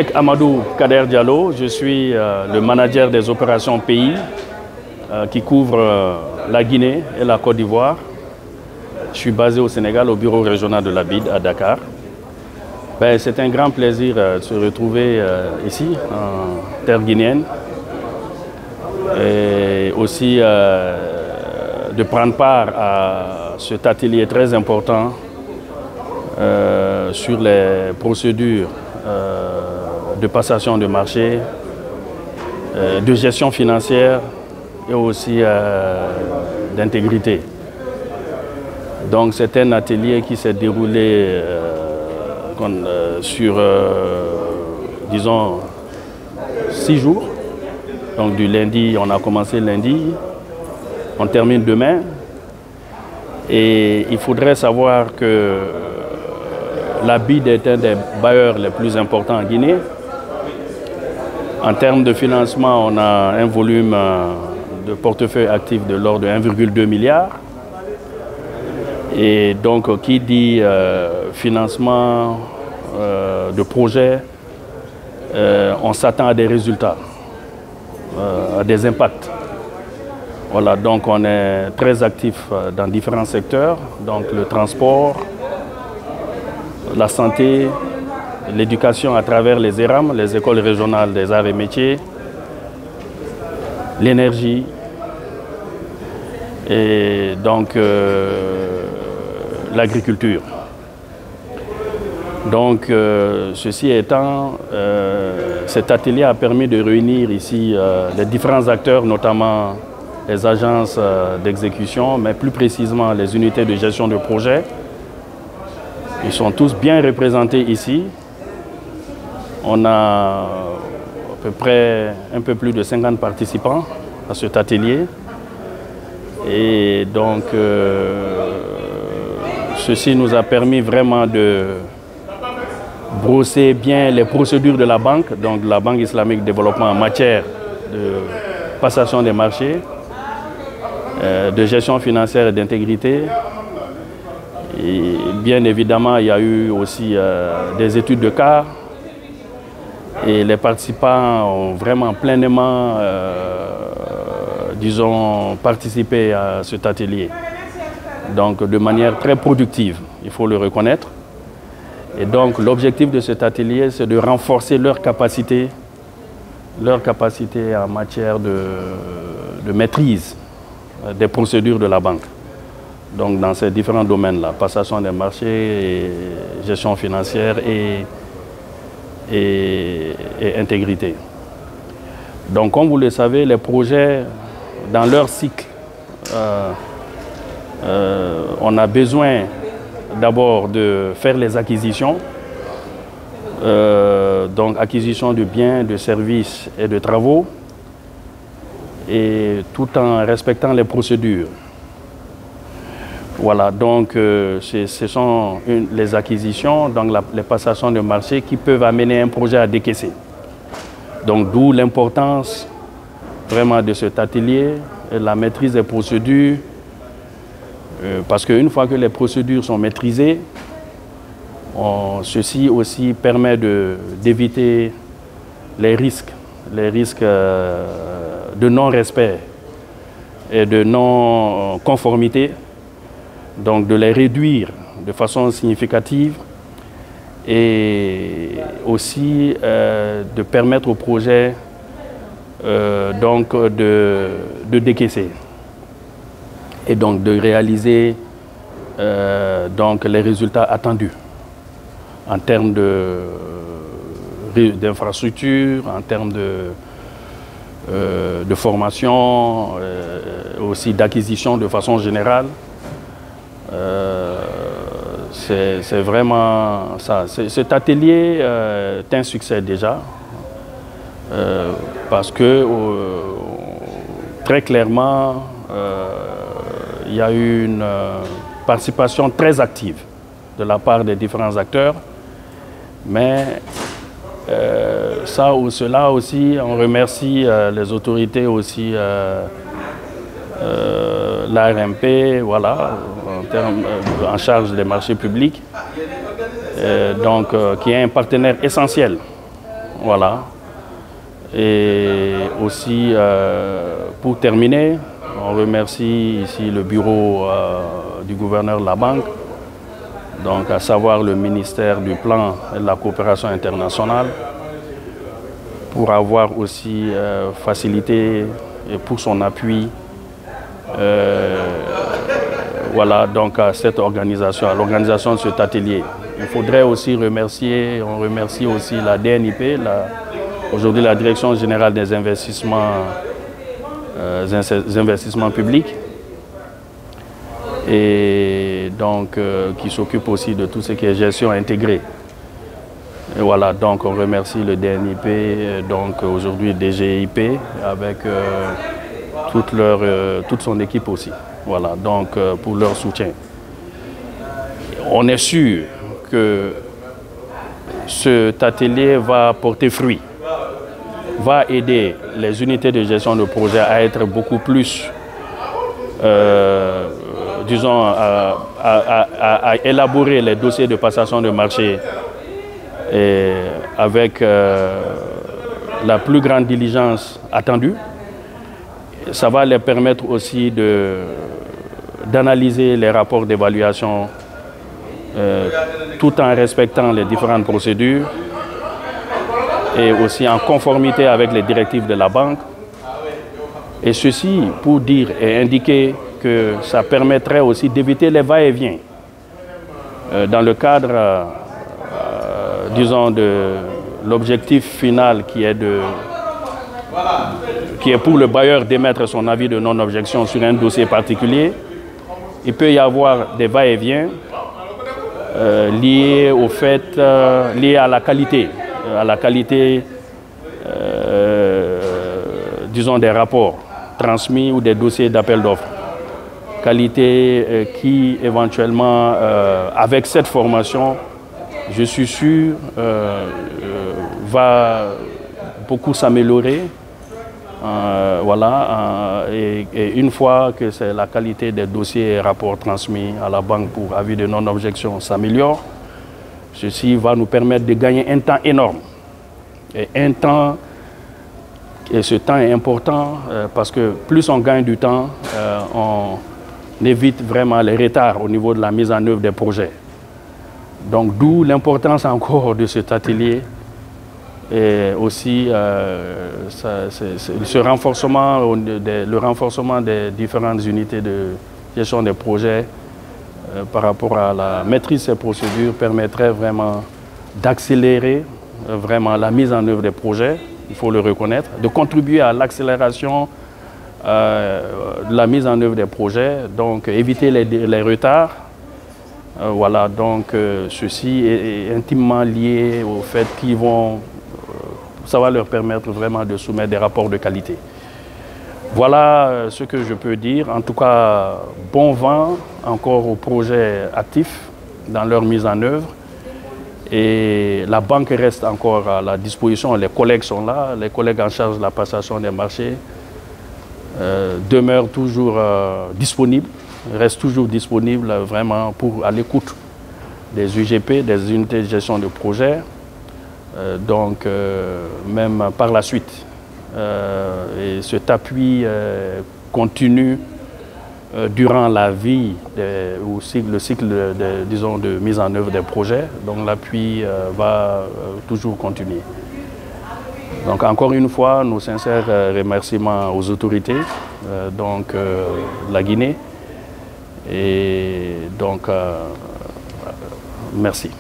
Avec Amadou Kader Diallo, je suis le manager des opérations pays qui couvre la Guinée et la Côte d'Ivoire. Je suis basé au Sénégal, au bureau régional de la BID à Dakar. C'est un grand plaisir de se retrouver ici, en terre guinéenne, et aussi de prendre part à cet atelier très important sur les procédures de passation de marché, de gestion financière et aussi d'intégrité. Donc c'est un atelier qui s'est déroulé sur, disons, 6 jours. Donc du lundi, on a commencé lundi, on termine demain. Et il faudrait savoir que la BID est un des bailleurs les plus importants en Guinée. En termes de financement, on a un volume de portefeuille actif de l'ordre de 1,2 milliard. Et donc, qui dit financement de projet, on s'attend à des résultats, à des impacts. Voilà, donc on est très actif dans différents secteurs, donc le transport, la santé, l'éducation à travers les ERAM, les écoles régionales des arts et métiers, l'énergie, et donc l'agriculture. Donc, ceci étant, cet atelier a permis de réunir ici les différents acteurs, notamment les agences d'exécution, mais plus précisément les unités de gestion de projet. Ils sont tous bien représentés ici. On a à peu près un peu plus de 50 participants à cet atelier. Et donc, ceci nous a permis vraiment de brosser bien les procédures de la banque, donc la Banque islamique de développement en matière de passation des marchés, de gestion financière et d'intégrité. Et bien évidemment, il y a eu aussi des études de cas. Et les participants ont vraiment pleinement, disons, participé à cet atelier. Donc de manière très productive, il faut le reconnaître. Et donc l'objectif de cet atelier, c'est de renforcer leur capacité en matière de maîtrise des procédures de la banque. Donc dans ces différents domaines-là, passation des marchés, et gestion financière et intégrité. Donc comme vous le savez, les projets, dans leur cycle, on a besoin d'abord de faire les acquisitions, donc acquisition de biens, de services et de travaux, et tout en respectant les procédures. Voilà, donc ce sont les acquisitions, donc les passations de marché qui peuvent amener un projet à décaisser. Donc d'où l'importance vraiment de cet atelier, et la maîtrise des procédures, parce qu'une fois que les procédures sont maîtrisées, ceci aussi permet d'éviter les risques de non-respect et de non-conformité, donc de les réduire de façon significative et aussi de permettre au projet donc de décaisser et donc de réaliser donc les résultats attendus en termes d'infrastructures, en termes de formation, aussi d'acquisition de façon générale. C'est vraiment ça. Cet atelier est un succès déjà, parce que très clairement, il y a eu une participation très active de la part des différents acteurs, mais ça ou cela aussi, on remercie les autorités aussi, l'ARMP, voilà, en charge des marchés publics, donc qui est un partenaire essentiel Voilà. Et aussi, pour terminer, on remercie ici le bureau du gouverneur de la banque, donc à savoir le ministère du Plan et de la coopération internationale, pour avoir aussi facilité et pour son appui voilà, donc à cette organisation, à l'organisation de cet atelier. Il faudrait aussi remercier, on remercie aussi la DNIP, aujourd'hui la Direction générale des investissements publics, et donc qui s'occupe aussi de tout ce qui est gestion intégrée. Et voilà, donc on remercie le DNIP, donc aujourd'hui DGIP, avec toute son équipe aussi. Voilà, donc pour leur soutien. On est sûr que cet atelier va porter fruit, va aider les unités de gestion de projet à être beaucoup plus, disons, à élaborer les dossiers de passation de marché et avec la plus grande diligence attendue. Ça va les permettre aussi d'analyser les rapports d'évaluation tout en respectant les différentes procédures et aussi en conformité avec les directives de la banque. Et ceci pour dire et indiquer que ça permettrait aussi d'éviter les va-et-vient dans le cadre, disons, de l'objectif final qui est pour le bailleur d'émettre son avis de non-objection sur un dossier particulier. Il peut y avoir des va-et-vient liés au fait, liés à la qualité, disons, des rapports transmis ou des dossiers d'appel d'offres. Qualité qui, éventuellement, avec cette formation, je suis sûr, va beaucoup s'améliorer. Voilà, et une fois que c'est la qualité des dossiers et rapports transmis à la banque pour avis de non-objection s'améliore, ceci va nous permettre de gagner un temps énorme. Et ce temps est important parce que plus on gagne du temps, on évite vraiment les retards au niveau de la mise en œuvre des projets. Donc d'où l'importance encore de cet atelier. Et aussi le renforcement des différentes unités de gestion des projets par rapport à la maîtrise de ces procédures permettrait vraiment d'accélérer vraiment la mise en œuvre des projets, il faut le reconnaître, de contribuer à l'accélération de la mise en œuvre des projets, donc éviter les retards. Voilà, donc ceci est intimement lié au fait qu'ils vont... Ça va leur permettre vraiment de soumettre des rapports de qualité. Voilà ce que je peux dire. En tout cas, bon vent encore aux projets actifs dans leur mise en œuvre. Et la banque reste encore à la disposition. Les collègues sont là. Les collègues en charge de la passation des marchés demeurent toujours disponibles, restent toujours disponibles vraiment pour à l'écoute des UGP, des unités de gestion de projet. Donc, même par la suite. Et cet appui continue durant la vie, le cycle disons, de mise en œuvre des projets. Donc, l'appui va toujours continuer. Donc, encore une fois, nos sincères remerciements aux autorités de la Guinée. Et donc, merci.